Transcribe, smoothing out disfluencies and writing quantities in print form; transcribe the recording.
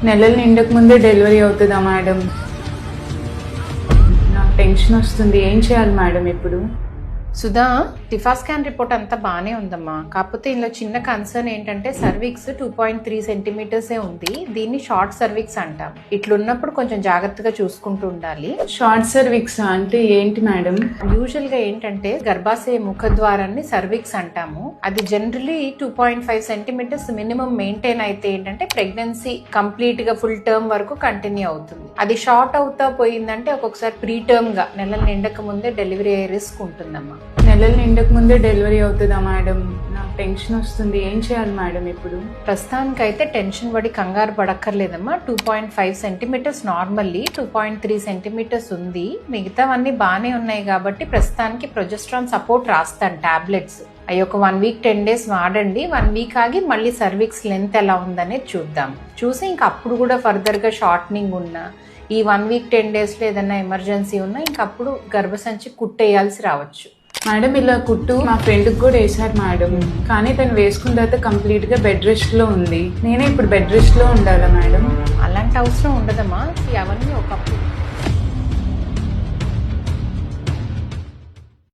నెలలు నిండక ముందే డెలివరీ అవుతుందా మేడం? నాకు టెన్షన్ వస్తుంది. ఏం చేయాలి మేడం ఇప్పుడు? సుధా, టిఫా స్కాన్ రిపోర్ట్ అంతా బాగానే ఉందమ్మా. కాకపోతే ఇందులో చిన్న కన్సర్న్ ఏంటంటే సర్విక్స్ 2.3 సెంటీమీటర్సే ఉంది. దీన్ని షార్ట్ సర్విక్స్ అంటాం. ఇట్లున్నప్పుడు కొంచెం జాగ్రత్తగా చూసుకుంటూ ఉండాలి. షార్ట్ సర్విక్స్ అంటే ఏంటి మేడం? యూజువల్ గా ఏంటంటే గర్భాశయ ముఖద్వారాన్ని సర్విక్స్ అంటాము. అది జనరలీ 2.5 సెంటీమీటర్స్ మినిమం మెయింటైన్ అయితే ఏంటంటే ప్రెగ్నెన్సీ కంప్లీట్ గా ఫుల్ టర్మ్ వరకు కంటిన్యూ అవుతుంది. అది షార్ట్ అవుతా పోయిందంటే ఒక్కొక్కసారి ప్రీ టర్మ్ గా నెలలు నిండక ముందే డెలివరీ అయ్యే రిస్క్ ఉంటుందమ్మా. నెలలు నిండక ముందే డెలివరీ అవుతుందా మేడం? నాకు టెన్షన్ వస్తుంది. ఏం చేయాలి మేడం ఇప్పుడు? ప్రస్తుతానికైతే టెన్షన్ పడి కంగారు పడక్కర్లేదమ్మా. 2.5 సెంటీమీటర్స్ నార్మల్లీ, 2.3 సెంటీమీటర్స్ ఉంది. మిగతావన్నీ బాగానే ఉన్నాయి కాబట్టి ప్రస్తుతానికి ప్రొజెస్ట్రాన్ సపోర్ట్ రాస్తాను టాబ్లెట్స్. అవి ఒక 1 వీక్ 10 డేస్ వాడండి. 1 వీక్ ఆగి మళ్ళీ సర్విక్స్ లెంత్ ఎలా ఉందనేది చూద్దాం. చూసి ఇంకా అప్పుడు కూడా ఫర్దర్ గా షార్ట్నింగ్ ఉన్నా, ఈ 1 వీక్ 10 డేస్ లో ఏదైనా ఎమర్జెన్సీ ఉన్నా ఇంకప్పుడు గర్భసంచి కుట్టేయాల్సి రావచ్చు. మేడం ఇలా కుట్టు మా ఫ్రెండ్కి కూడా వేశారు మేడం. కానీ తను వేసుకున్న తర్వాత కంప్లీట్ గా బెడ్ రెస్ట్ లో ఉంది. నేనే ఇప్పుడు బెడ్ రెస్ట్ లో ఉండాలా మేడం? అలాంటి అవసరం ఉండదమ్మా. అవన్నీ ఒకప్పుడు